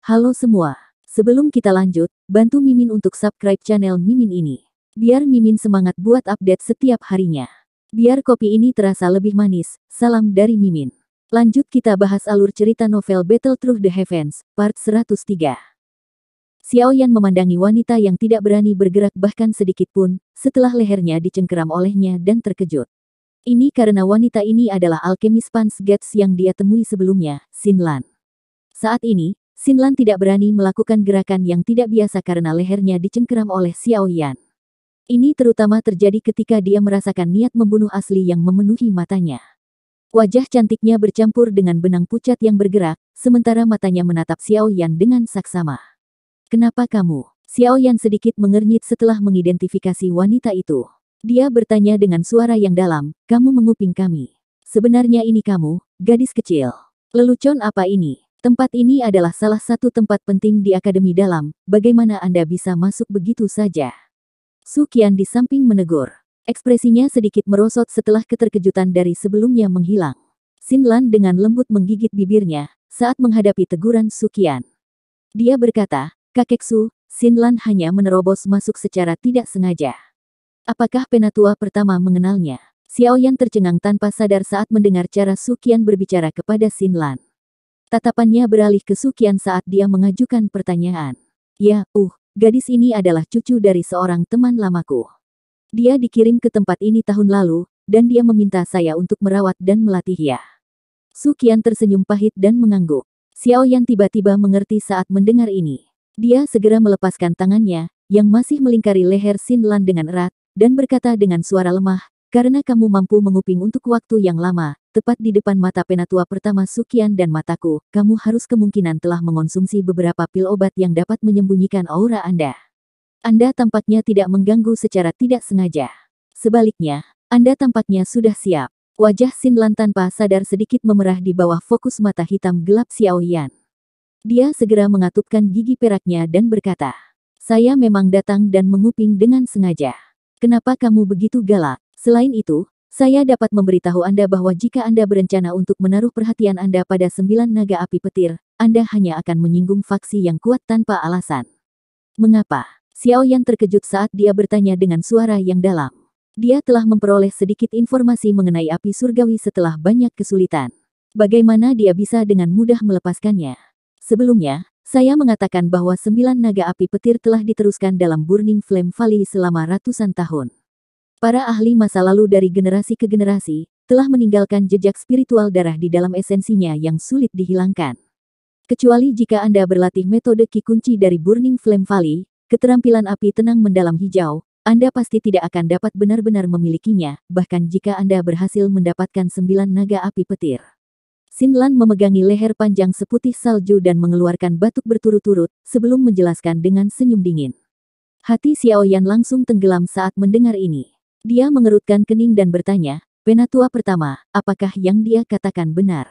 Halo semua. Sebelum kita lanjut, bantu Mimin untuk subscribe channel Mimin ini. Biar Mimin semangat buat update setiap harinya. Biar kopi ini terasa lebih manis. Salam dari Mimin. Lanjut kita bahas alur cerita novel Battle Through the Heavens, part 103. Xiao Yan memandangi wanita yang tidak berani bergerak bahkan sedikit pun, setelah lehernya dicengkeram olehnya dan terkejut. Ini karena wanita ini adalah alkemis Punch Gates yang dia temui sebelumnya, Xin Lan. Saat ini, Xin Lan tidak berani melakukan gerakan yang tidak biasa karena lehernya dicengkeram oleh Xiao Yan. Ini terutama terjadi ketika dia merasakan niat membunuh asli yang memenuhi matanya. Wajah cantiknya bercampur dengan benang pucat yang bergerak, sementara matanya menatap Xiao Yan dengan saksama. "Kenapa kamu?" Xiao Yan sedikit mengernyit setelah mengidentifikasi wanita itu. Dia bertanya dengan suara yang dalam, "Kamu menguping kami. Sebenarnya ini kamu, gadis kecil. Lelucon apa ini? Tempat ini adalah salah satu tempat penting di Akademi Dalam, bagaimana Anda bisa masuk begitu saja?" Su Qian di samping menegur. Ekspresinya sedikit merosot setelah keterkejutan dari sebelumnya menghilang. Xin Lan dengan lembut menggigit bibirnya, saat menghadapi teguran Su Qian. Dia berkata, "Kakek Su, Xin Lan hanya menerobos masuk secara tidak sengaja. Apakah penatua pertama mengenalnya?" Xiao Yan tercengang tanpa sadar saat mendengar cara Su Qian berbicara kepada Xin Lan. Tatapannya beralih ke Su Qian saat dia mengajukan pertanyaan. "Ya, gadis ini adalah cucu dari seorang teman lamaku. Dia dikirim ke tempat ini tahun lalu, dan dia meminta saya untuk merawat dan melatihnya." Su Qian tersenyum pahit dan mengangguk. Xiao Yan tiba-tiba mengerti saat mendengar ini. Dia segera melepaskan tangannya, yang masih melingkari leher Xin Lan dengan erat, dan berkata dengan suara lemah, "Karena kamu mampu menguping untuk waktu yang lama, tepat di depan mata penatua pertama Su Qian dan mataku, kamu harus kemungkinan telah mengonsumsi beberapa pil obat yang dapat menyembunyikan aura Anda. Anda tampaknya tidak mengganggu secara tidak sengaja. Sebaliknya, Anda tampaknya sudah siap." Wajah Xin Lan tanpa sadar sedikit memerah di bawah fokus mata hitam gelap Xiao Yan. Dia segera mengatupkan gigi peraknya dan berkata, "Saya memang datang dan menguping dengan sengaja. Kenapa kamu begitu galak? Selain itu, saya dapat memberitahu Anda bahwa jika Anda berencana untuk menaruh perhatian Anda pada 9 naga api petir, Anda hanya akan menyinggung faksi yang kuat tanpa alasan." "Mengapa?" Xiao Yan terkejut saat dia bertanya dengan suara yang dalam. Dia telah memperoleh sedikit informasi mengenai api surgawi setelah banyak kesulitan. Bagaimana dia bisa dengan mudah melepaskannya? "Sebelumnya, saya mengatakan bahwa 9 naga api petir telah diteruskan dalam Burning Flame Valley selama ratusan tahun. Para ahli masa lalu dari generasi ke generasi, telah meninggalkan jejak spiritual darah di dalam esensinya yang sulit dihilangkan. Kecuali jika Anda berlatih metode Ki kunci dari Burning Flame Valley, keterampilan api tenang mendalam hijau, Anda pasti tidak akan dapat benar-benar memilikinya, bahkan jika Anda berhasil mendapatkan 9 naga api petir." Xin Lan memegangi leher panjang seputih salju dan mengeluarkan batuk berturut-turut, sebelum menjelaskan dengan senyum dingin. Hati Xiao Yan langsung tenggelam saat mendengar ini. Dia mengerutkan kening dan bertanya, "Penatua pertama, apakah yang dia katakan benar?"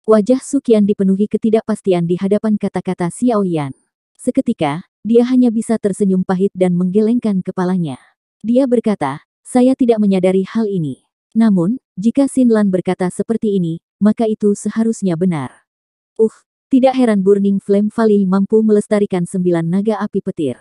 Wajah Su Qian dipenuhi ketidakpastian di hadapan kata-kata Xiao Yan. Seketika, dia hanya bisa tersenyum pahit dan menggelengkan kepalanya. Dia berkata, "Saya tidak menyadari hal ini. Namun, jika Xin Lan berkata seperti ini, maka itu seharusnya benar." Tidak heran Burning Flame Valley mampu melestarikan 9 naga api petir.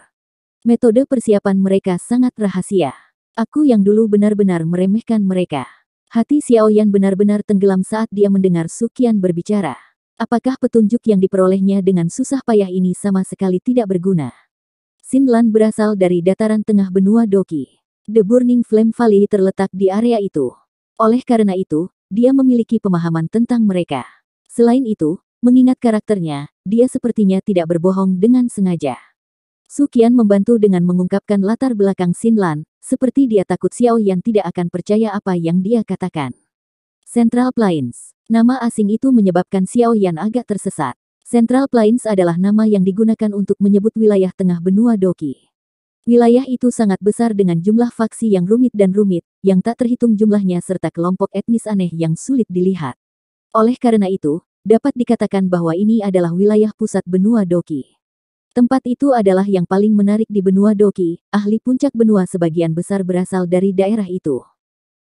Metode persiapan mereka sangat rahasia. Aku yang dulu benar-benar meremehkan mereka. Hati Xiao Yan benar-benar tenggelam saat dia mendengar Su Qian berbicara. Apakah petunjuk yang diperolehnya dengan susah payah ini sama sekali tidak berguna? Xin Lan berasal dari dataran tengah benua Doqi. The Burning Flame Valley terletak di area itu. Oleh karena itu, dia memiliki pemahaman tentang mereka. Selain itu, mengingat karakternya, dia sepertinya tidak berbohong dengan sengaja. Su Qian membantu dengan mengungkapkan latar belakang Xin Lan, seperti dia takut Xiao Yan tidak akan percaya apa yang dia katakan. Central Plains. Nama asing itu menyebabkan Xiao Yan agak tersesat. Central Plains adalah nama yang digunakan untuk menyebut wilayah tengah benua Doqi. Wilayah itu sangat besar dengan jumlah faksi yang rumit, yang tak terhitung jumlahnya serta kelompok etnis aneh yang sulit dilihat. Oleh karena itu, dapat dikatakan bahwa ini adalah wilayah pusat benua Doqi. Tempat itu adalah yang paling menarik di benua Doqi, ahli puncak benua sebagian besar berasal dari daerah itu.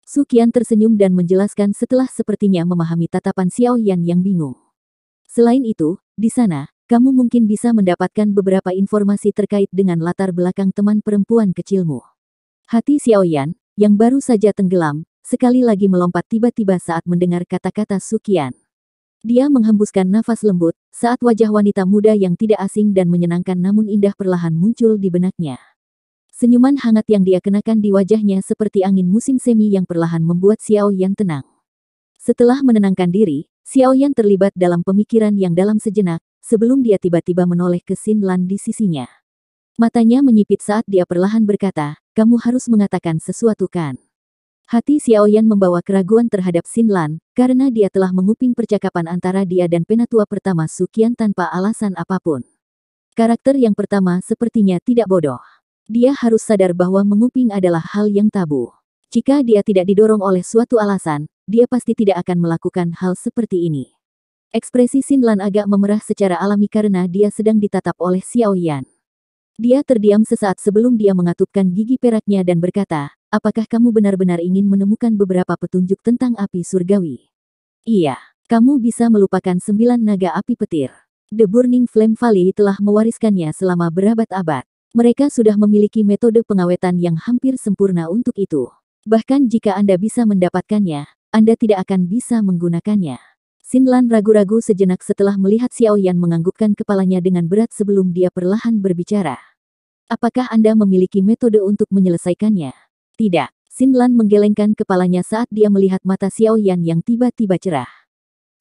Su Qian tersenyum dan menjelaskan setelah sepertinya memahami tatapan Xiao Yan yang bingung. Selain itu, di sana, kamu mungkin bisa mendapatkan beberapa informasi terkait dengan latar belakang teman perempuan kecilmu. Hati Xiaoyan, yang baru saja tenggelam, sekali lagi melompat tiba-tiba saat mendengar kata-kata Suqian. Dia menghembuskan nafas lembut, saat wajah wanita muda yang tidak asing dan menyenangkan namun indah perlahan muncul di benaknya. Senyuman hangat yang dia kenakan di wajahnya seperti angin musim semi yang perlahan membuat Xiaoyan tenang. Setelah menenangkan diri, Xiaoyan terlibat dalam pemikiran yang dalam sejenak, sebelum dia tiba-tiba menoleh ke Xin Lan di sisinya. Matanya menyipit saat dia perlahan berkata, kamu harus mengatakan sesuatu kan? Hati Xiaoyan membawa keraguan terhadap Xin Lan, karena dia telah menguping percakapan antara dia dan penatua pertama Suqian tanpa alasan apapun. Karakter yang pertama sepertinya tidak bodoh. Dia harus sadar bahwa menguping adalah hal yang tabu. Jika dia tidak didorong oleh suatu alasan, dia pasti tidak akan melakukan hal seperti ini. Ekspresi Xin Lan agak memerah secara alami karena dia sedang ditatap oleh Xiaoyan. Dia terdiam sesaat sebelum dia mengatupkan gigi peraknya dan berkata, apakah kamu benar-benar ingin menemukan beberapa petunjuk tentang api surgawi? Iya, kamu bisa melupakan 9 naga api petir. The Burning Flame Valley telah mewariskannya selama berabad-abad. Mereka sudah memiliki metode pengawetan yang hampir sempurna untuk itu. Bahkan jika Anda bisa mendapatkannya, Anda tidak akan bisa menggunakannya. Xin Lan ragu-ragu sejenak setelah melihat Xiaoyan menganggukkan kepalanya dengan berat sebelum dia perlahan berbicara. Apakah Anda memiliki metode untuk menyelesaikannya? Tidak. Xin Lan menggelengkan kepalanya saat dia melihat mata Xiaoyan yang tiba-tiba cerah.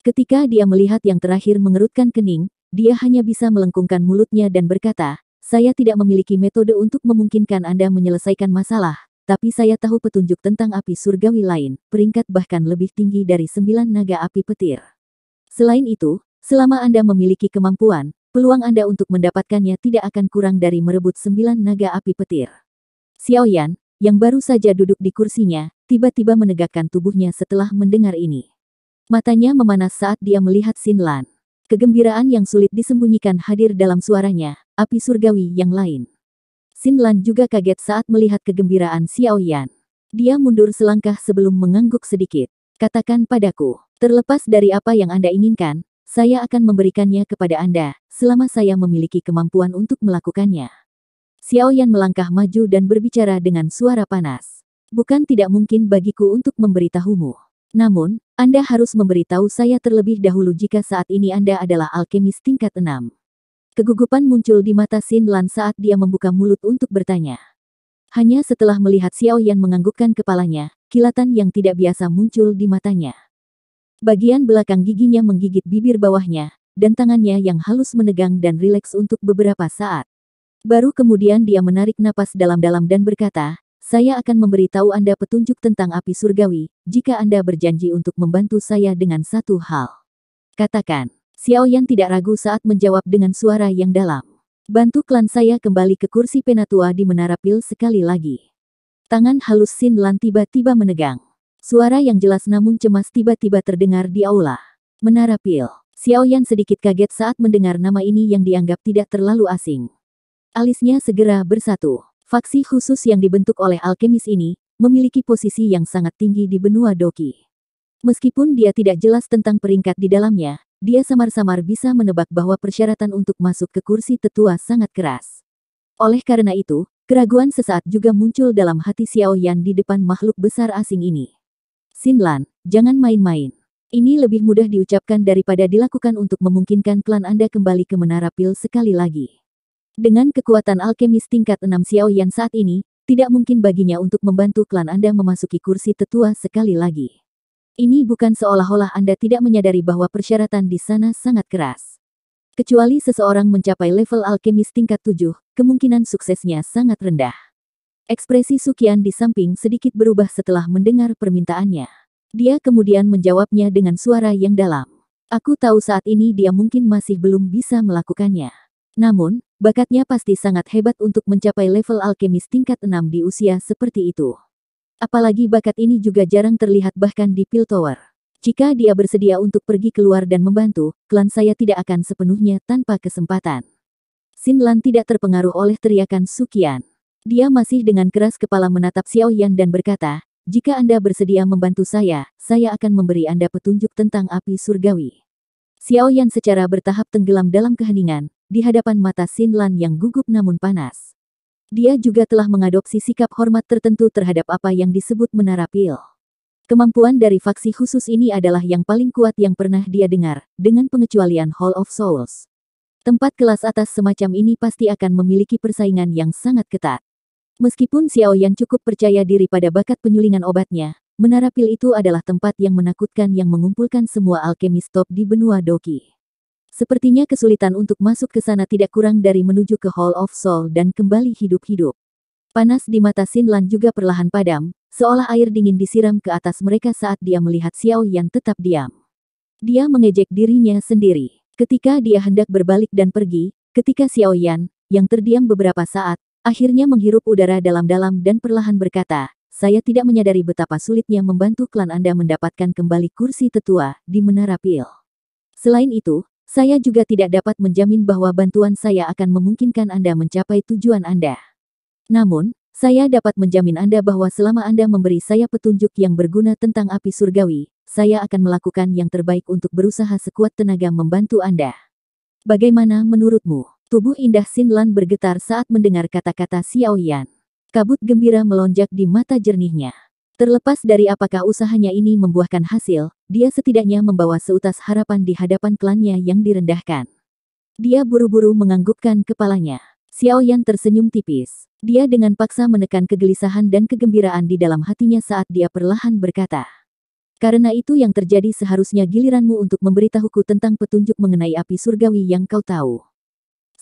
Ketika dia melihat yang terakhir mengerutkan kening, dia hanya bisa melengkungkan mulutnya dan berkata, saya tidak memiliki metode untuk memungkinkan Anda menyelesaikan masalah, tapi saya tahu petunjuk tentang api surgawi lain, peringkat bahkan lebih tinggi dari 9 naga api petir. Selain itu, selama Anda memiliki kemampuan, peluang Anda untuk mendapatkannya tidak akan kurang dari merebut 9 naga api petir. Xiaoyan, yang baru saja duduk di kursinya, tiba-tiba menegakkan tubuhnya setelah mendengar ini. Matanya memanas saat dia melihat Xin Lan. Kegembiraan yang sulit disembunyikan hadir dalam suaranya, api surgawi yang lain. Xin Lan juga kaget saat melihat kegembiraan Xiaoyan. Dia mundur selangkah sebelum mengangguk sedikit. Katakan padaku, terlepas dari apa yang Anda inginkan, saya akan memberikannya kepada Anda, selama saya memiliki kemampuan untuk melakukannya. Xiaoyan melangkah maju dan berbicara dengan suara panas. Bukan tidak mungkin bagiku untuk memberitahumu. Namun, Anda harus memberitahu saya terlebih dahulu jika saat ini Anda adalah alkemis tingkat 6. Kegugupan muncul di mata Xin Lan saat dia membuka mulut untuk bertanya. Hanya setelah melihat Xiaoyan menganggukkan kepalanya, kilatan yang tidak biasa muncul di matanya. Bagian belakang giginya menggigit bibir bawahnya, dan tangannya yang halus menegang dan rileks untuk beberapa saat. Baru kemudian dia menarik napas dalam-dalam dan berkata, saya akan memberitahu Anda petunjuk tentang api surgawi, jika Anda berjanji untuk membantu saya dengan satu hal. Katakan. Xiaoyan tidak ragu saat menjawab dengan suara yang dalam. Bantu klan saya kembali ke kursi penatua di Menara Pil sekali lagi. Tangan halus Xin Lan tiba-tiba menegang. Suara yang jelas namun cemas tiba-tiba terdengar di aula. Menara Pil. Xiaoyan sedikit kaget saat mendengar nama ini yang dianggap tidak terlalu asing. Alisnya segera bersatu. Faksi khusus yang dibentuk oleh alkemis ini, memiliki posisi yang sangat tinggi di benua Doqi. Meskipun dia tidak jelas tentang peringkat di dalamnya, dia samar-samar bisa menebak bahwa persyaratan untuk masuk ke kursi tetua sangat keras. Oleh karena itu, keraguan sesaat juga muncul dalam hati Xiaoyan di depan makhluk besar asing ini. Xin Lan, jangan main-main. Ini lebih mudah diucapkan daripada dilakukan untuk memungkinkan klan Anda kembali ke Menara Pil sekali lagi. Dengan kekuatan alkemis tingkat 6 Xiaoyan saat ini, tidak mungkin baginya untuk membantu klan Anda memasuki kursi tetua sekali lagi. Ini bukan seolah-olah Anda tidak menyadari bahwa persyaratan di sana sangat keras. Kecuali seseorang mencapai level alkemis tingkat 7, kemungkinan suksesnya sangat rendah. Ekspresi Suqian di samping sedikit berubah setelah mendengar permintaannya. Dia kemudian menjawabnya dengan suara yang dalam. Aku tahu saat ini dia mungkin masih belum bisa melakukannya. Namun, bakatnya pasti sangat hebat untuk mencapai level alkemis tingkat 6 di usia seperti itu. Apalagi bakat ini juga jarang terlihat bahkan di Pil Tower. Jika dia bersedia untuk pergi keluar dan membantu, klan saya tidak akan sepenuhnya tanpa kesempatan. Xin Lan tidak terpengaruh oleh teriakan Suqian. Dia masih dengan keras kepala menatap Xiaoyan dan berkata, jika Anda bersedia membantu saya akan memberi Anda petunjuk tentang api surgawi. Xiao Yan secara bertahap tenggelam dalam keheningan, di hadapan mata Xin Lan yang gugup namun panas. Dia juga telah mengadopsi sikap hormat tertentu terhadap apa yang disebut menara pil. Kemampuan dari faksi khusus ini adalah yang paling kuat yang pernah dia dengar, dengan pengecualian Hall of Souls. Tempat kelas atas semacam ini pasti akan memiliki persaingan yang sangat ketat. Meskipun Xiao Yan cukup percaya diri pada bakat penyulingan obatnya, menara pil itu adalah tempat yang menakutkan yang mengumpulkan semua alkemis top di benua Doki. Sepertinya kesulitan untuk masuk ke sana tidak kurang dari menuju ke Hall of Soul dan kembali hidup-hidup. Panas di mata Xin Lan juga perlahan padam, seolah air dingin disiram ke atas mereka saat dia melihat Xiao Yan tetap diam. Dia mengejek dirinya sendiri. Ketika dia hendak berbalik dan pergi, ketika Xiao Yan, yang terdiam beberapa saat, akhirnya menghirup udara dalam-dalam dan perlahan berkata, "Saya tidak menyadari betapa sulitnya membantu klan Anda mendapatkan kembali kursi tetua di Menara Pil. Selain itu, saya juga tidak dapat menjamin bahwa bantuan saya akan memungkinkan Anda mencapai tujuan Anda. Namun, saya dapat menjamin Anda bahwa selama Anda memberi saya petunjuk yang berguna tentang api surgawi, saya akan melakukan yang terbaik untuk berusaha sekuat tenaga membantu Anda. Bagaimana menurutmu?" Tubuh indah Xin Lan bergetar saat mendengar kata-kata Xiao Yan. Kabut gembira melonjak di mata jernihnya. Terlepas dari apakah usahanya ini membuahkan hasil, dia setidaknya membawa seutas harapan di hadapan klannya yang direndahkan. Dia buru-buru menganggukkan kepalanya. Xiao Yan tersenyum tipis. Dia dengan paksa menekan kegelisahan dan kegembiraan di dalam hatinya saat dia perlahan berkata, "Karena itu yang terjadi seharusnya giliranmu untuk memberitahuku tentang petunjuk mengenai api surgawi yang kau tahu.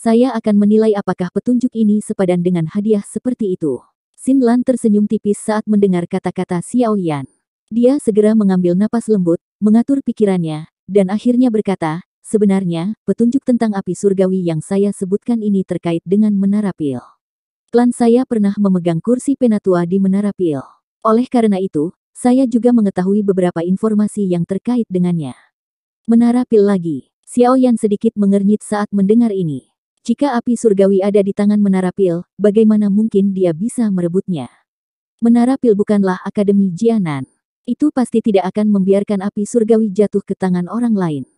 Saya akan menilai apakah petunjuk ini sepadan dengan hadiah seperti itu." Xin Lan tersenyum tipis saat mendengar kata-kata Xiao Yan. Dia segera mengambil napas lembut, mengatur pikirannya, dan akhirnya berkata, "Sebenarnya, petunjuk tentang api surgawi yang saya sebutkan ini terkait dengan Menara Pil. Klan saya pernah memegang kursi penatua di Menara Pil. Oleh karena itu, saya juga mengetahui beberapa informasi yang terkait dengannya." Menara Pil lagi. Xiao Yan sedikit mengernyit saat mendengar ini. Jika api surgawi ada di tangan Menara Pil, bagaimana mungkin dia bisa merebutnya? Menara Pil bukanlah Akademi Jianan. Itu pasti tidak akan membiarkan api surgawi jatuh ke tangan orang lain.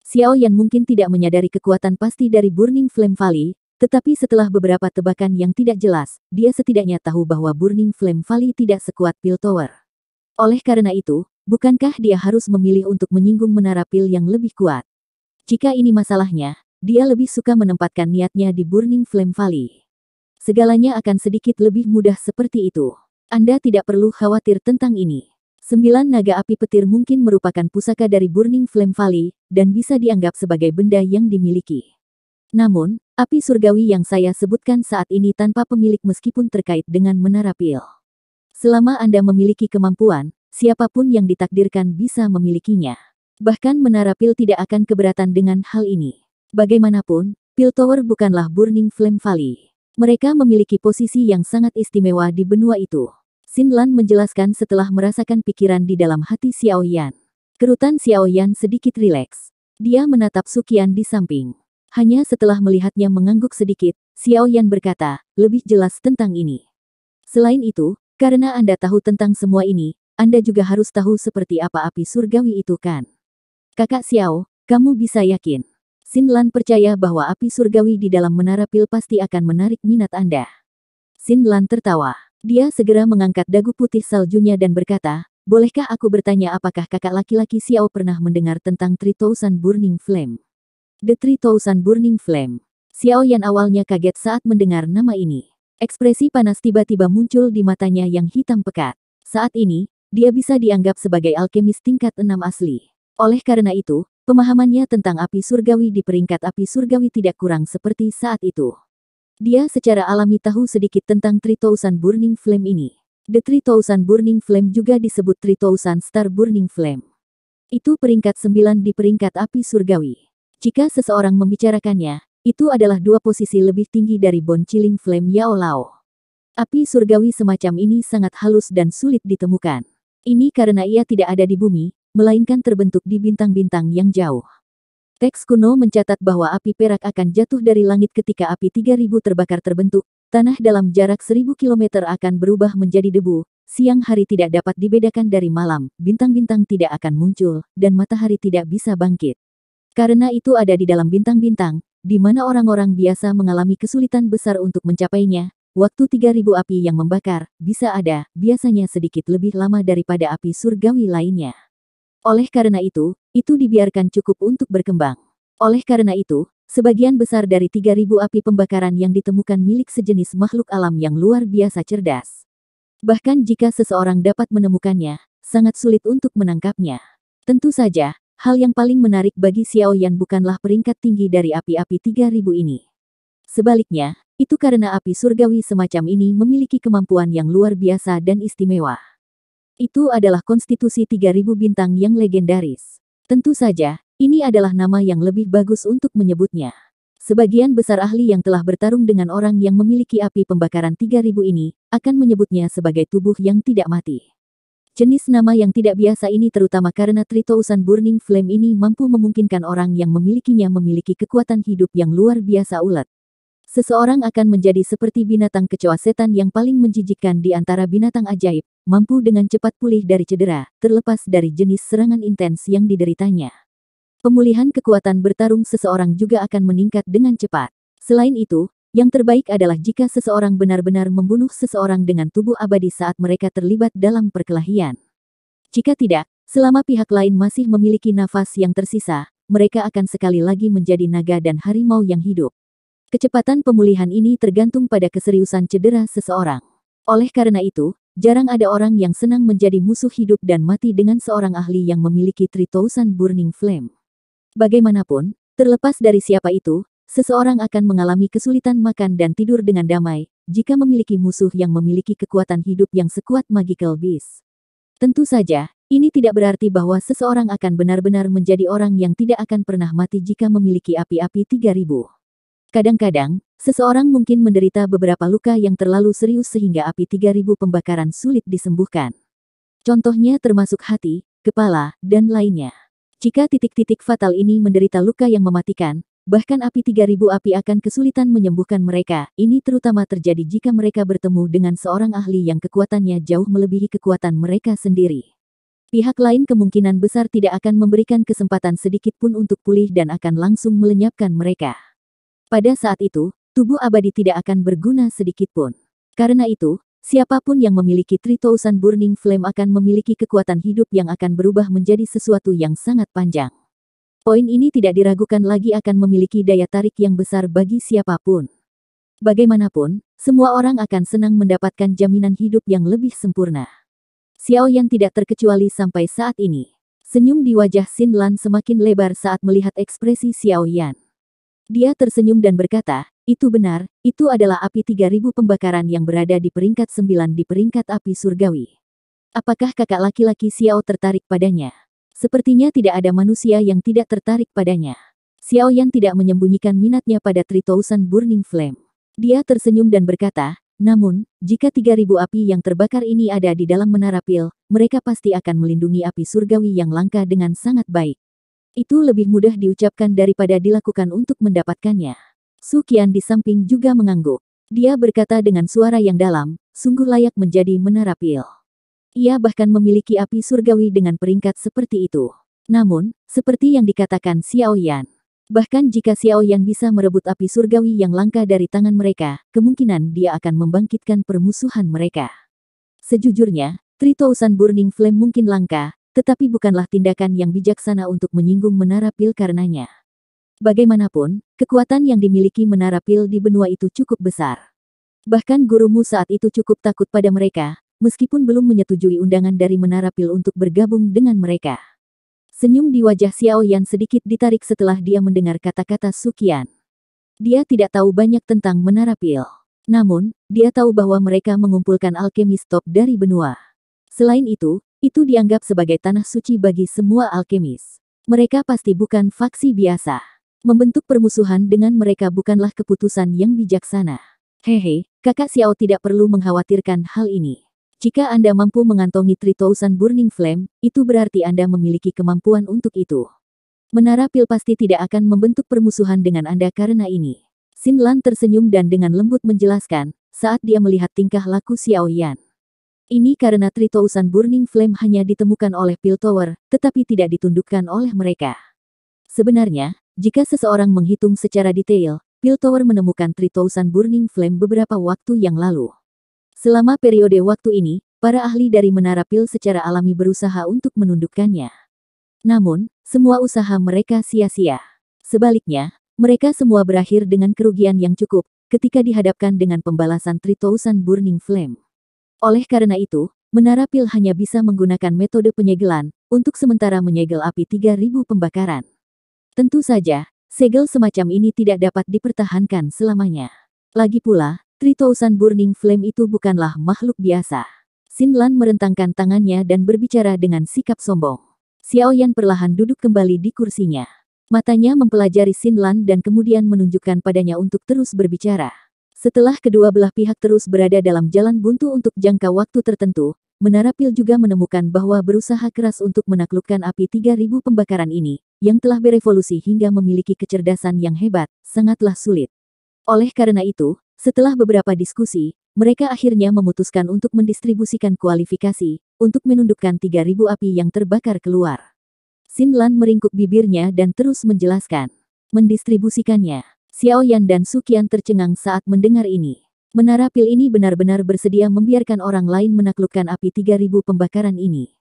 Xiao Yan mungkin tidak menyadari kekuatan pasti dari Burning Flame Valley, tetapi setelah beberapa tebakan yang tidak jelas, dia setidaknya tahu bahwa Burning Flame Valley tidak sekuat Pil Tower. Oleh karena itu, bukankah dia harus memilih untuk menyinggung Menara Pil yang lebih kuat? Jika ini masalahnya, dia lebih suka menempatkan niatnya di Burning Flame Valley. Segalanya akan sedikit lebih mudah seperti itu. Anda tidak perlu khawatir tentang ini. 9 naga api petir mungkin merupakan pusaka dari Burning Flame Valley, dan bisa dianggap sebagai benda yang dimiliki. Namun, api surgawi yang saya sebutkan saat ini tanpa pemilik meskipun terkait dengan Menara Pil. Selama Anda memiliki kemampuan, siapapun yang ditakdirkan bisa memilikinya. Bahkan Menara Pil tidak akan keberatan dengan hal ini. Bagaimanapun, Pil Tower bukanlah Burning Flame Valley. Mereka memiliki posisi yang sangat istimewa di benua itu. Xin Lan menjelaskan setelah merasakan pikiran di dalam hati Xiao Yan. Kerutan Xiao Yan sedikit rileks. Dia menatap Suqian di samping. Hanya setelah melihatnya mengangguk sedikit, Xiao Yan berkata, "Lebih jelas tentang ini. Selain itu, karena Anda tahu tentang semua ini, Anda juga harus tahu seperti apa api surgawi itu kan? Kakak Xiao, kamu bisa yakin?" Xin Lan percaya bahwa api surgawi di dalam Menara Pil pasti akan menarik minat Anda. Xin Lan tertawa. Dia segera mengangkat dagu putih saljunya dan berkata, "Bolehkah aku bertanya apakah kakak laki-laki Xiao pernah mendengar tentang 3000 Burning Flame?" The 3000 Burning Flame. Xiao Yan awalnya kaget saat mendengar nama ini. Ekspresi panas tiba-tiba muncul di matanya yang hitam pekat. Saat ini, dia bisa dianggap sebagai alkemis tingkat 6 asli. Oleh karena itu, pemahamannya tentang api surgawi di peringkat api surgawi tidak kurang seperti saat itu. Dia secara alami tahu sedikit tentang 3000 Burning Flame ini. The 3000 Burning Flame juga disebut 3000 Star Burning Flame. Itu peringkat 9 di peringkat api surgawi. Jika seseorang membicarakannya, itu adalah 2 posisi lebih tinggi dari Bone Chilling Flame Yao Lao. Api surgawi semacam ini sangat halus dan sulit ditemukan. Ini karena ia tidak ada di bumi, melainkan terbentuk di bintang-bintang yang jauh. Teks kuno mencatat bahwa api perak akan jatuh dari langit ketika api 3000 terbakar terbentuk, tanah dalam jarak 1000 km akan berubah menjadi debu, siang hari tidak dapat dibedakan dari malam, bintang-bintang tidak akan muncul, dan matahari tidak bisa bangkit. Karena itu ada di dalam bintang-bintang, di mana orang-orang biasa mengalami kesulitan besar untuk mencapainya. Waktu 3000 api yang membakar, bisa ada, biasanya sedikit lebih lama daripada api surgawi lainnya. Oleh karena itu dibiarkan cukup untuk berkembang. Oleh karena itu, sebagian besar dari 3000 api pembakaran yang ditemukan milik sejenis makhluk alam yang luar biasa cerdas. Bahkan jika seseorang dapat menemukannya, sangat sulit untuk menangkapnya. Tentu saja, hal yang paling menarik bagi Xiao Yan bukanlah peringkat tinggi dari api-api 3000 ini. Sebaliknya, itu karena api surgawi semacam ini memiliki kemampuan yang luar biasa dan istimewa. Itu adalah konstitusi 3000 bintang yang legendaris. Tentu saja, ini adalah nama yang lebih bagus untuk menyebutnya. Sebagian besar ahli yang telah bertarung dengan orang yang memiliki api pembakaran 3000 ini, akan menyebutnya sebagai tubuh yang tidak mati. Jenis nama yang tidak biasa ini terutama karena Tritousan Burning Flame ini mampu memungkinkan orang yang memilikinya memiliki kekuatan hidup yang luar biasa ulet. Seseorang akan menjadi seperti binatang kecoa setan yang paling menjijikkan di antara binatang ajaib, mampu dengan cepat pulih dari cedera, terlepas dari jenis serangan intens yang dideritanya. Pemulihan kekuatan bertarung seseorang juga akan meningkat dengan cepat. Selain itu, yang terbaik adalah jika seseorang benar-benar membunuh seseorang dengan tubuh abadi saat mereka terlibat dalam perkelahian. Jika tidak, selama pihak lain masih memiliki nafas yang tersisa, mereka akan sekali lagi menjadi naga dan harimau yang hidup. Kecepatan pemulihan ini tergantung pada keseriusan cedera seseorang. Oleh karena itu, jarang ada orang yang senang menjadi musuh hidup dan mati dengan seorang ahli yang memiliki Tritousan Burning Flame. Bagaimanapun, terlepas dari siapa itu, seseorang akan mengalami kesulitan makan dan tidur dengan damai, jika memiliki musuh yang memiliki kekuatan hidup yang sekuat Magical Beast. Tentu saja, ini tidak berarti bahwa seseorang akan benar-benar menjadi orang yang tidak akan pernah mati jika memiliki api-api 3000. Kadang-kadang, seseorang mungkin menderita beberapa luka yang terlalu serius sehingga api 3000 pembakaran sulit disembuhkan. Contohnya termasuk hati, kepala, dan lainnya. Jika titik-titik fatal ini menderita luka yang mematikan, bahkan api 3000 api akan kesulitan menyembuhkan mereka. Ini terutama terjadi jika mereka bertemu dengan seorang ahli yang kekuatannya jauh melebihi kekuatan mereka sendiri. Pihak lain kemungkinan besar tidak akan memberikan kesempatan sedikit pun untuk pulih dan akan langsung melenyapkan mereka. Pada saat itu, tubuh abadi tidak akan berguna sedikit pun. Karena itu, siapapun yang memiliki Tritousan Burning Flame akan memiliki kekuatan hidup yang akan berubah menjadi sesuatu yang sangat panjang. Poin ini tidak diragukan lagi akan memiliki daya tarik yang besar bagi siapapun. Bagaimanapun, semua orang akan senang mendapatkan jaminan hidup yang lebih sempurna. Xiao Yan tidak terkecuali sampai saat ini. Senyum di wajah Xin Lan semakin lebar saat melihat ekspresi Xiao Yan. Dia tersenyum dan berkata, itu benar, itu adalah api 3000 pembakaran yang berada di peringkat 9 di peringkat api surgawi. Apakah kakak laki-laki Xiao tertarik padanya? Sepertinya tidak ada manusia yang tidak tertarik padanya. Xiao Yan tidak menyembunyikan minatnya pada Tritousan Burning Flame. Dia tersenyum dan berkata, namun, jika 3000 api yang terbakar ini ada di dalam menara pil, mereka pasti akan melindungi api surgawi yang langka dengan sangat baik. Itu lebih mudah diucapkan daripada dilakukan untuk mendapatkannya. Su Qian di samping juga mengangguk. Dia berkata dengan suara yang dalam, sungguh layak menjadi menara pil. Ia bahkan memiliki api surgawi dengan peringkat seperti itu. Namun, seperti yang dikatakan Xiao Yan, bahkan jika Xiao Yan bisa merebut api surgawi yang langka dari tangan mereka, kemungkinan dia akan membangkitkan permusuhan mereka. Sejujurnya, Tritousan Burning Flame mungkin langka, tetapi bukanlah tindakan yang bijaksana untuk menyinggung menara pil karenanya. Bagaimanapun, kekuatan yang dimiliki menara pil di benua itu cukup besar. Bahkan gurumu saat itu cukup takut pada mereka, meskipun belum menyetujui undangan dari menara pil untuk bergabung dengan mereka. Senyum di wajah Xiao Yan sedikit ditarik setelah dia mendengar kata-kata Su Qian. Dia tidak tahu banyak tentang menara pil. Namun, dia tahu bahwa mereka mengumpulkan alkemis top dari benua. Selain itu dianggap sebagai tanah suci bagi semua alkemis. Mereka pasti bukan faksi biasa. Membentuk permusuhan dengan mereka bukanlah keputusan yang bijaksana. Hehe, kakak Xiao tidak perlu mengkhawatirkan hal ini. Jika Anda mampu mengantongi Tritousan Burning Flame, itu berarti Anda memiliki kemampuan untuk itu. Menara pil pasti tidak akan membentuk permusuhan dengan Anda karena ini. Xin Lan tersenyum dan dengan lembut menjelaskan, saat dia melihat tingkah laku Xiao Yan. Ini karena Tritousan Burning Flame hanya ditemukan oleh Piltover, tetapi tidak ditundukkan oleh mereka. Sebenarnya, jika seseorang menghitung secara detail, Piltover menemukan 3000 Burning Flame beberapa waktu yang lalu. Selama periode waktu ini, para ahli dari Menara Pil secara alami berusaha untuk menundukkannya. Namun, semua usaha mereka sia-sia. Sebaliknya, mereka semua berakhir dengan kerugian yang cukup ketika dihadapkan dengan pembalasan 3000 Burning Flame. Oleh karena itu, Menara Pil hanya bisa menggunakan metode penyegelan untuk sementara menyegel api 3000 pembakaran. Tentu saja, segel semacam ini tidak dapat dipertahankan selamanya. Lagi pula, 3000 Burning Flame itu bukanlah makhluk biasa. Xin Lan merentangkan tangannya dan berbicara dengan sikap sombong. Xiao Yan perlahan duduk kembali di kursinya. Matanya mempelajari Xin Lan dan kemudian menunjukkan padanya untuk terus berbicara. Setelah kedua belah pihak terus berada dalam jalan buntu untuk jangka waktu tertentu, Menara Pil juga menemukan bahwa berusaha keras untuk menaklukkan api 3000 pembakaran ini, yang telah berevolusi hingga memiliki kecerdasan yang hebat, sangatlah sulit. Oleh karena itu, setelah beberapa diskusi, mereka akhirnya memutuskan untuk mendistribusikan kualifikasi, untuk menundukkan 3000 api yang terbakar keluar. Xin Lan meringkuk bibirnya dan terus menjelaskan. Mendistribusikannya. Xiao Yan dan Su Qian tercengang saat mendengar ini. Menara Pil ini benar-benar bersedia membiarkan orang lain menaklukkan api 3000 pembakaran ini.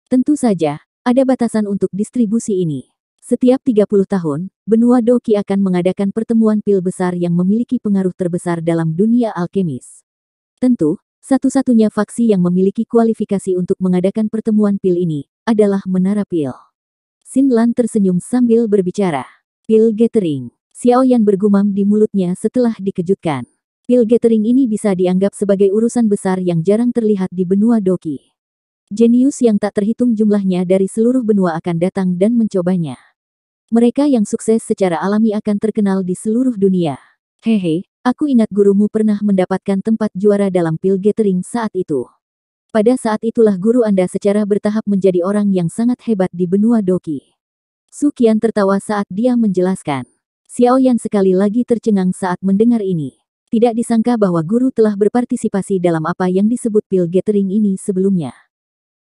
Tentu saja, ada batasan untuk distribusi ini. Setiap 30 tahun, benua Doqi akan mengadakan pertemuan pil besar yang memiliki pengaruh terbesar dalam dunia alkemis. Tentu, satu-satunya faksi yang memiliki kualifikasi untuk mengadakan pertemuan pil ini adalah Menara Pil. Xin Lan tersenyum sambil berbicara. Pil Gathering. Xiao Yan bergumam di mulutnya setelah dikejutkan. Pil Gathering ini bisa dianggap sebagai urusan besar yang jarang terlihat di benua Doqi. Jenius yang tak terhitung jumlahnya dari seluruh benua akan datang dan mencobanya. Mereka yang sukses secara alami akan terkenal di seluruh dunia. Hehe, aku ingat gurumu pernah mendapatkan tempat juara dalam Pil Gathering saat itu. Pada saat itulah guru Anda secara bertahap menjadi orang yang sangat hebat di benua Doqi. Su Qian tertawa saat dia menjelaskan. Xiao Yan sekali lagi tercengang saat mendengar ini. Tidak disangka bahwa guru telah berpartisipasi dalam apa yang disebut Pil Gathering ini sebelumnya.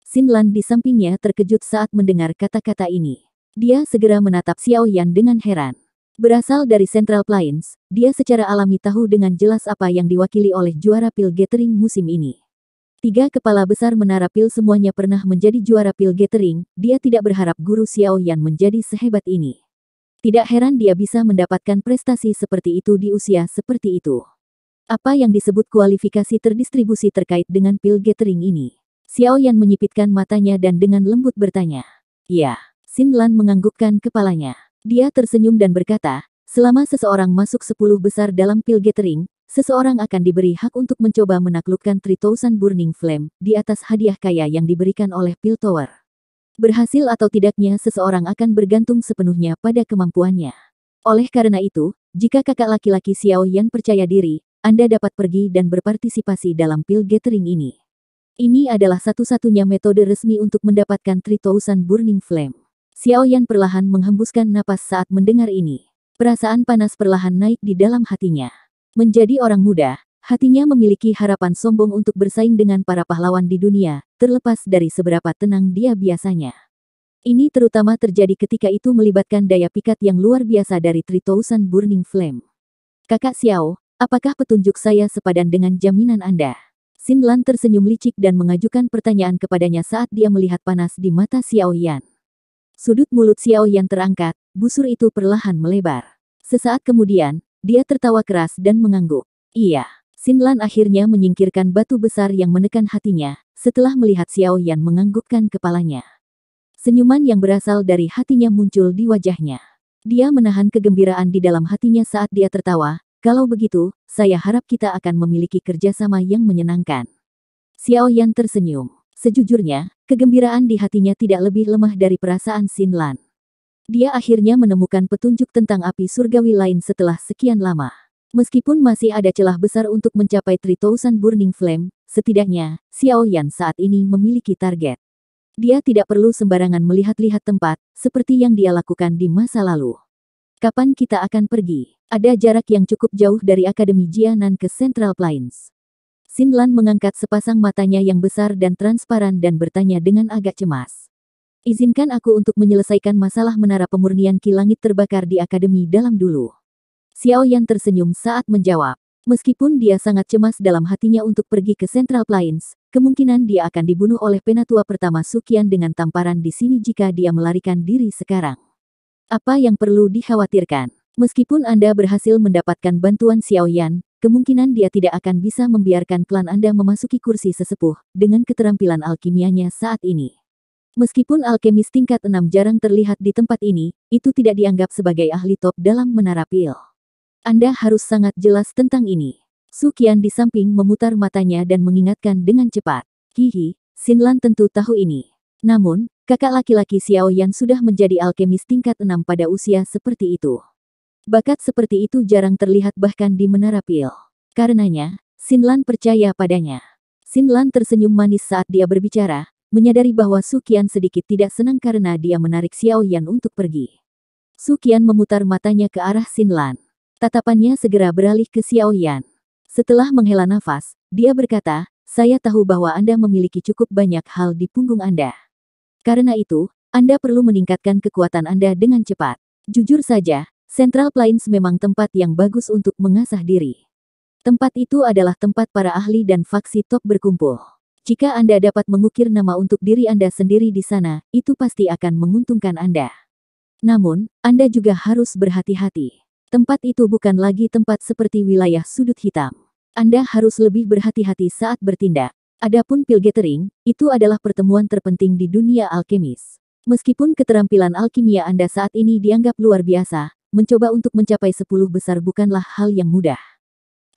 Xin Lan di sampingnya terkejut saat mendengar kata-kata ini. Dia segera menatap Xiao Yan dengan heran. Berasal dari Central Plains, dia secara alami tahu dengan jelas apa yang diwakili oleh juara Pil Gathering musim ini. 3 kepala besar Menara Pil semuanya pernah menjadi juara Pil Gathering, dia tidak berharap guru Xiao Yan menjadi sehebat ini. Tidak heran dia bisa mendapatkan prestasi seperti itu di usia seperti itu. Apa yang disebut kualifikasi terdistribusi terkait dengan Pil Gathering ini? Xiao Yan menyipitkan matanya dan dengan lembut bertanya. Ya, Xin Lan menganggukkan kepalanya. Dia tersenyum dan berkata, selama seseorang masuk 10 besar dalam Pil Gathering, seseorang akan diberi hak untuk mencoba menaklukkan 3000 Burning Flame di atas hadiah kaya yang diberikan oleh Piltover. Berhasil atau tidaknya seseorang akan bergantung sepenuhnya pada kemampuannya. Oleh karena itu, jika kakak laki-laki Xiao Yan percaya diri, Anda dapat pergi dan berpartisipasi dalam Pil Gathering ini. Ini adalah satu-satunya metode resmi untuk mendapatkan 3000 Burning Flame. Xiao Yan perlahan menghembuskan napas saat mendengar ini. Perasaan panas perlahan naik di dalam hatinya. Menjadi orang muda, hatinya memiliki harapan sombong untuk bersaing dengan para pahlawan di dunia, terlepas dari seberapa tenang dia biasanya. Ini terutama terjadi ketika itu melibatkan daya pikat yang luar biasa dari 3000 Burning Flame. Kakak Xiao, apakah petunjuk saya sepadan dengan jaminan Anda? Xin Lan tersenyum licik dan mengajukan pertanyaan kepadanya saat dia melihat panas di mata Xiao Yan. Sudut mulut Xiao Yan terangkat, busur itu perlahan melebar. Sesaat kemudian, dia tertawa keras dan mengangguk. Iya. Xin Lan akhirnya menyingkirkan batu besar yang menekan hatinya, setelah melihat Xiao Yan menganggukkan kepalanya. Senyuman yang berasal dari hatinya muncul di wajahnya. Dia menahan kegembiraan di dalam hatinya saat dia tertawa, kalau begitu, saya harap kita akan memiliki kerjasama yang menyenangkan. Xiao Yan tersenyum. Sejujurnya, kegembiraan di hatinya tidak lebih lemah dari perasaan Xin Lan. Dia akhirnya menemukan petunjuk tentang api surgawi lain setelah sekian lama. Meskipun masih ada celah besar untuk mencapai 3000 Burning Flame, setidaknya, Xiao Yan saat ini memiliki target. Dia tidak perlu sembarangan melihat-lihat tempat, seperti yang dia lakukan di masa lalu. Kapan kita akan pergi? Ada jarak yang cukup jauh dari Akademi Jianan ke Central Plains. Xin Lan mengangkat sepasang matanya yang besar dan transparan dan bertanya dengan agak cemas. Izinkan aku untuk menyelesaikan masalah menara pemurnian Ki Langit terbakar di Akademi Dalam dulu. Xiao Yan tersenyum saat menjawab. Meskipun dia sangat cemas dalam hatinya untuk pergi ke Central Plains, kemungkinan dia akan dibunuh oleh penatua pertama Suqian dengan tamparan di sini jika dia melarikan diri sekarang. Apa yang perlu dikhawatirkan? Meskipun Anda berhasil mendapatkan bantuan Xiao Yan, kemungkinan dia tidak akan bisa membiarkan klan Anda memasuki kursi sesepuh dengan keterampilan alkimianya saat ini. Meskipun alkemis tingkat 6 jarang terlihat di tempat ini, itu tidak dianggap sebagai ahli top dalam menara pil. Anda harus sangat jelas tentang ini. Suqian di samping memutar matanya dan mengingatkan dengan cepat. Hihi, Xinlan tentu tahu ini. Namun, kakak laki-laki Xiao Yan sudah menjadi alkemis tingkat 6 pada usia seperti itu. Bakat seperti itu jarang terlihat bahkan di menara pil. Karenanya, Xinlan percaya padanya. Xinlan tersenyum manis saat dia berbicara, menyadari bahwa Suqian sedikit tidak senang karena dia menarik Xiao Yan untuk pergi. Suqian memutar matanya ke arah Xinlan. Tatapannya segera beralih ke Xiao Yan. Setelah menghela nafas, dia berkata, saya tahu bahwa Anda memiliki cukup banyak hal di punggung Anda. Karena itu, Anda perlu meningkatkan kekuatan Anda dengan cepat. Jujur saja, Central Plains memang tempat yang bagus untuk mengasah diri. Tempat itu adalah tempat para ahli dan faksi top berkumpul. Jika Anda dapat mengukir nama untuk diri Anda sendiri di sana, itu pasti akan menguntungkan Anda. Namun, Anda juga harus berhati-hati. Tempat itu bukan lagi tempat seperti wilayah sudut hitam. Anda harus lebih berhati-hati saat bertindak. Adapun pil gathering, itu adalah pertemuan terpenting di dunia alkemis. Meskipun keterampilan alkimia Anda saat ini dianggap luar biasa, mencoba untuk mencapai 10 besar bukanlah hal yang mudah.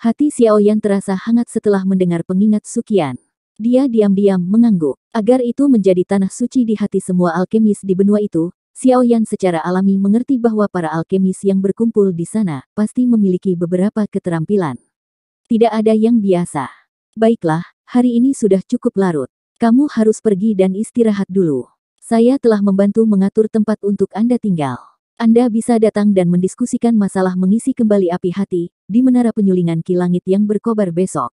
Hati Xiao Yan terasa hangat setelah mendengar pengingat Suqian. Dia diam-diam mengangguk. Agar itu menjadi tanah suci di hati semua alkemis di benua itu, Xiao Yan secara alami mengerti bahwa para alkemis yang berkumpul di sana pasti memiliki beberapa keterampilan. Tidak ada yang biasa. Baiklah, hari ini sudah cukup larut. Kamu harus pergi dan istirahat dulu. Saya telah membantu mengatur tempat untuk Anda tinggal. Anda bisa datang dan mendiskusikan masalah mengisi kembali api hati di menara penyulingan Ki Langit yang berkobar besok.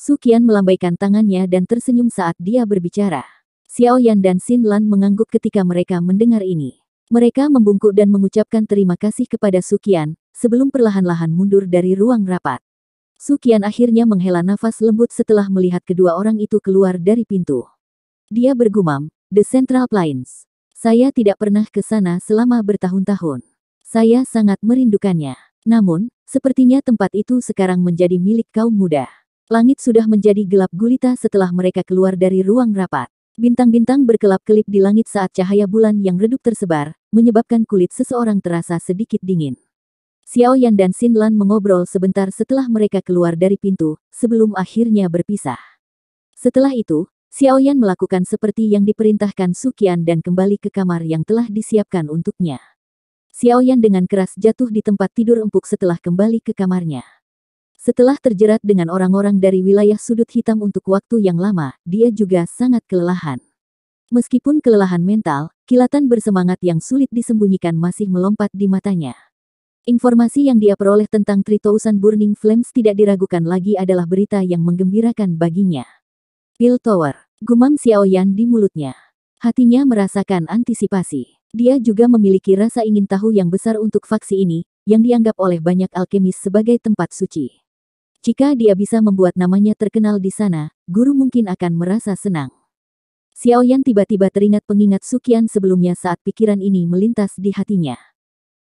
Suqian melambaikan tangannya dan tersenyum saat dia berbicara. Xiao Yan dan Xinlan mengangguk ketika mereka mendengar ini. Mereka membungkuk dan mengucapkan terima kasih kepada Suqian, sebelum perlahan-lahan mundur dari ruang rapat. Suqian akhirnya menghela nafas lembut setelah melihat kedua orang itu keluar dari pintu. Dia bergumam, "The Central Plains. Saya tidak pernah ke sana selama bertahun-tahun. Saya sangat merindukannya. Namun, sepertinya tempat itu sekarang menjadi milik kaum muda." Langit sudah menjadi gelap gulita setelah mereka keluar dari ruang rapat. Bintang-bintang berkelap-kelip di langit saat cahaya bulan yang redup tersebar, menyebabkan kulit seseorang terasa sedikit dingin. Xiao Yan dan Xinlan mengobrol sebentar setelah mereka keluar dari pintu, sebelum akhirnya berpisah. Setelah itu, Xiao Yan melakukan seperti yang diperintahkan Suqian dan kembali ke kamar yang telah disiapkan untuknya. Xiao Yan dengan keras jatuh di tempat tidur empuk setelah kembali ke kamarnya. Setelah terjerat dengan orang-orang dari wilayah sudut hitam untuk waktu yang lama, dia juga sangat kelelahan. Meskipun kelelahan mental, kilatan bersemangat yang sulit disembunyikan masih melompat di matanya. Informasi yang dia peroleh tentang 3000 Burning Flames tidak diragukan lagi adalah berita yang menggembirakan baginya. Pil Tower, gumam Xiao Yan di mulutnya. Hatinya merasakan antisipasi. Dia juga memiliki rasa ingin tahu yang besar untuk faksi ini, yang dianggap oleh banyak alkemis sebagai tempat suci. Jika dia bisa membuat namanya terkenal di sana, guru mungkin akan merasa senang. Xiao Yan tiba-tiba teringat pengingat Suqian sebelumnya saat pikiran ini melintas di hatinya.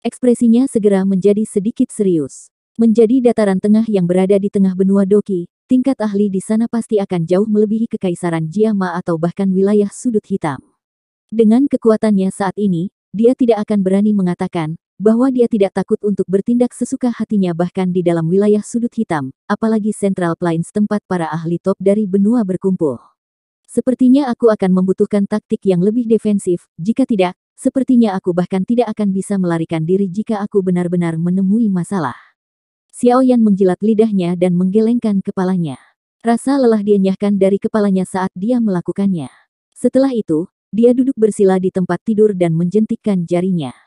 Ekspresinya segera menjadi sedikit serius. Menjadi dataran tengah yang berada di tengah benua Doqi, tingkat ahli di sana pasti akan jauh melebihi kekaisaran Jiama atau bahkan wilayah sudut hitam. Dengan kekuatannya saat ini, dia tidak akan berani mengatakan bahwa dia tidak takut untuk bertindak sesuka hatinya bahkan di dalam wilayah sudut hitam, apalagi Central Plains tempat para ahli top dari benua berkumpul. Sepertinya aku akan membutuhkan taktik yang lebih defensif, jika tidak, sepertinya aku bahkan tidak akan bisa melarikan diri jika aku benar-benar menemui masalah. Xiao Yan menjilat lidahnya dan menggelengkan kepalanya. Rasa lelah dienyahkan dari kepalanya saat dia melakukannya. Setelah itu, dia duduk bersila di tempat tidur dan menjentikkan jarinya.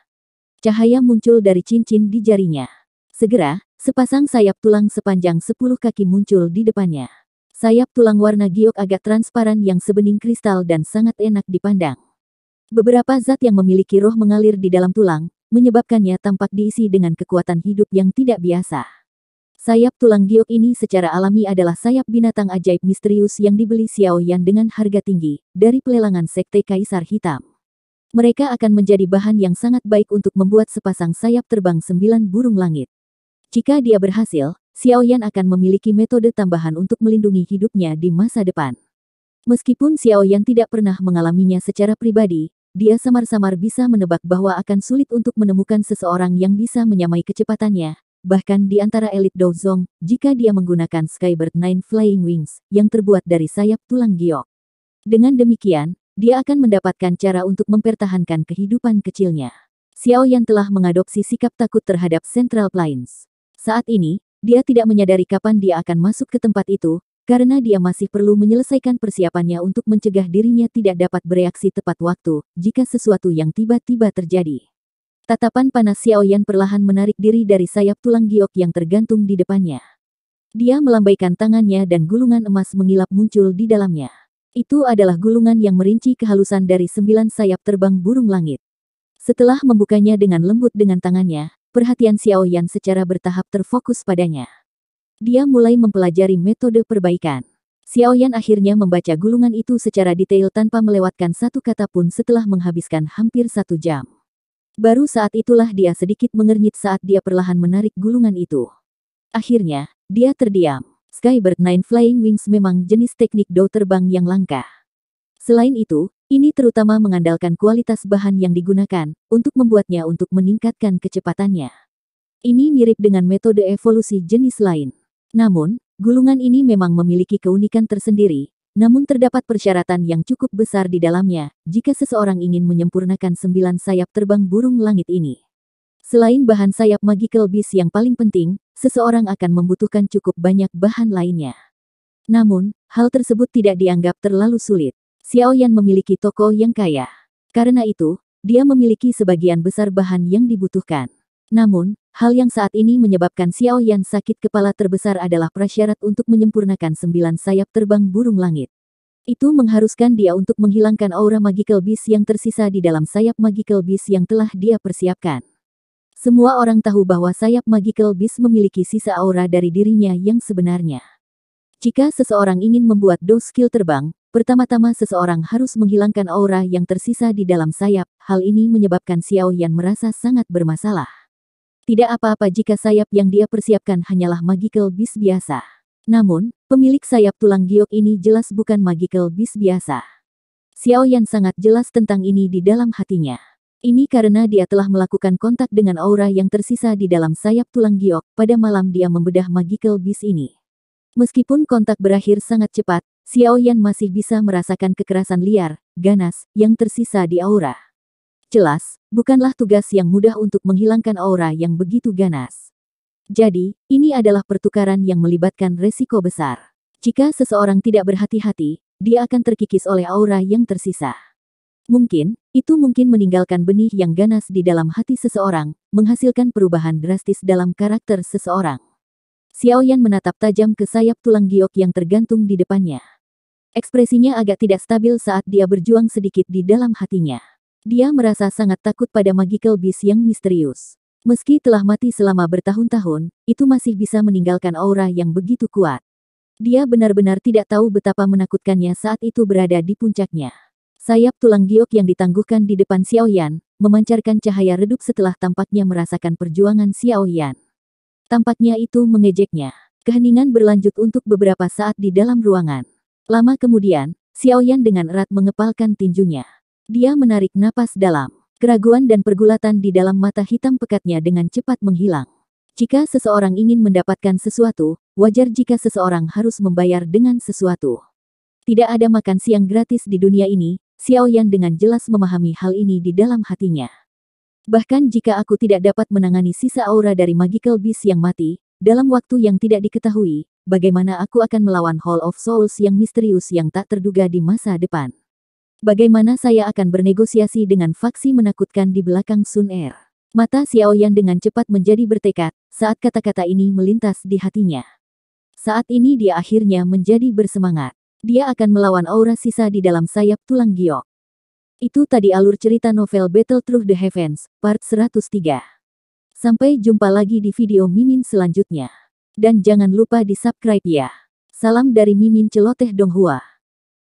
Cahaya muncul dari cincin di jarinya. Segera, sepasang sayap tulang sepanjang 10 kaki muncul di depannya. Sayap tulang warna giok agak transparan yang sebening kristal dan sangat enak dipandang. Beberapa zat yang memiliki roh mengalir di dalam tulang, menyebabkannya tampak diisi dengan kekuatan hidup yang tidak biasa. Sayap tulang giok ini secara alami adalah sayap binatang ajaib misterius yang dibeli Xiao Yan dengan harga tinggi, dari pelelangan Sekte Kaisar Hitam. Mereka akan menjadi bahan yang sangat baik untuk membuat sepasang sayap terbang 9 burung langit. Jika dia berhasil, Xiao Yan akan memiliki metode tambahan untuk melindungi hidupnya di masa depan. Meskipun Xiao Yan tidak pernah mengalaminya secara pribadi, dia samar-samar bisa menebak bahwa akan sulit untuk menemukan seseorang yang bisa menyamai kecepatannya, bahkan di antara elit Douzong, jika dia menggunakan Skybird Nine Flying Wings, yang terbuat dari sayap tulang giok. Dengan demikian, dia akan mendapatkan cara untuk mempertahankan kehidupan kecilnya. Xiao Yan telah mengadopsi sikap takut terhadap Central Plains. Saat ini, dia tidak menyadari kapan dia akan masuk ke tempat itu, karena dia masih perlu menyelesaikan persiapannya untuk mencegah dirinya tidak dapat bereaksi tepat waktu, jika sesuatu yang tiba-tiba terjadi. Tatapan panas Xiao Yan perlahan menarik diri dari sayap tulang giok yang tergantung di depannya. Dia melambaikan tangannya dan gulungan emas mengilap muncul di dalamnya. Itu adalah gulungan yang merinci kehalusan dari 9 sayap terbang burung langit. Setelah membukanya dengan lembut dengan tangannya, perhatian Xiao Yan secara bertahap terfokus padanya. Dia mulai mempelajari metode perbaikan. Xiao Yan akhirnya membaca gulungan itu secara detail tanpa melewatkan satu kata pun setelah menghabiskan hampir 1 jam. Baru saat itulah dia sedikit mengernyit saat dia perlahan menarik gulungan itu. Akhirnya, dia terdiam. Skybird Nine Flying Wings memang jenis teknik dou terbang yang langka. Selain itu, ini terutama mengandalkan kualitas bahan yang digunakan untuk membuatnya untuk meningkatkan kecepatannya. Ini mirip dengan metode evolusi jenis lain. Namun, gulungan ini memang memiliki keunikan tersendiri, namun terdapat persyaratan yang cukup besar di dalamnya jika seseorang ingin menyempurnakan 9 sayap terbang burung langit ini. Selain bahan sayap Magical Beast yang paling penting, seseorang akan membutuhkan cukup banyak bahan lainnya. Namun, hal tersebut tidak dianggap terlalu sulit. Xiao Yan memiliki toko yang kaya. Karena itu, dia memiliki sebagian besar bahan yang dibutuhkan. Namun, hal yang saat ini menyebabkan Xiao Yan sakit kepala terbesar adalah prasyarat untuk menyempurnakan 9 sayap terbang burung langit. Itu mengharuskan dia untuk menghilangkan aura Magical Beast yang tersisa di dalam sayap Magical Beast yang telah dia persiapkan. Semua orang tahu bahwa sayap Magical Beast memiliki sisa aura dari dirinya yang sebenarnya. Jika seseorang ingin membuat dou skill terbang, pertama-tama seseorang harus menghilangkan aura yang tersisa di dalam sayap. Hal ini menyebabkan Xiao Yan merasa sangat bermasalah. Tidak apa-apa jika sayap yang dia persiapkan hanyalah Magical Beast biasa. Namun, pemilik sayap tulang giok ini jelas bukan Magical Beast biasa. Xiao Yan sangat jelas tentang ini di dalam hatinya. Ini karena dia telah melakukan kontak dengan aura yang tersisa di dalam sayap tulang giok pada malam dia membedah Magical Beast ini. Meskipun kontak berakhir sangat cepat, Xiao Yan masih bisa merasakan kekerasan liar, ganas, yang tersisa di aura. Jelas, bukanlah tugas yang mudah untuk menghilangkan aura yang begitu ganas. Jadi, ini adalah pertukaran yang melibatkan resiko besar. Jika seseorang tidak berhati-hati, dia akan terkikis oleh aura yang tersisa. Mungkin, itu mungkin meninggalkan benih yang ganas di dalam hati seseorang, menghasilkan perubahan drastis dalam karakter seseorang. Xiao Yan menatap tajam ke sayap tulang giok yang tergantung di depannya. Ekspresinya agak tidak stabil saat dia berjuang sedikit di dalam hatinya. Dia merasa sangat takut pada Magical Beast yang misterius. Meski telah mati selama bertahun-tahun, itu masih bisa meninggalkan aura yang begitu kuat. Dia benar-benar tidak tahu betapa menakutkannya saat itu berada di puncaknya. Sayap tulang giok yang ditangguhkan di depan Xiao Yan, memancarkan cahaya redup setelah tampaknya merasakan perjuangan Xiao Yan. Tampaknya itu mengejeknya. Keheningan berlanjut untuk beberapa saat di dalam ruangan. Lama kemudian, Xiao Yan dengan erat mengepalkan tinjunya. Dia menarik napas dalam. Keraguan dan pergulatan di dalam mata hitam pekatnya dengan cepat menghilang. Jika seseorang ingin mendapatkan sesuatu, wajar jika seseorang harus membayar dengan sesuatu. Tidak ada makan siang gratis di dunia ini, Xiao Yan dengan jelas memahami hal ini di dalam hatinya. Bahkan jika aku tidak dapat menangani sisa aura dari Magical Beast yang mati, dalam waktu yang tidak diketahui, bagaimana aku akan melawan Hall of Souls yang misterius yang tak terduga di masa depan? Bagaimana saya akan bernegosiasi dengan faksi menakutkan di belakang Sun Er? Mata Xiao Yan dengan cepat menjadi bertekad, saat kata-kata ini melintas di hatinya. Saat ini dia akhirnya menjadi bersemangat. Dia akan melawan aura sisa di dalam sayap tulang giok. Itu tadi alur cerita novel Battle Through the Heavens, part 103. Sampai jumpa lagi di video Mimin selanjutnya. Dan jangan lupa di subscribe ya. Salam dari Mimin Celoteh Donghua.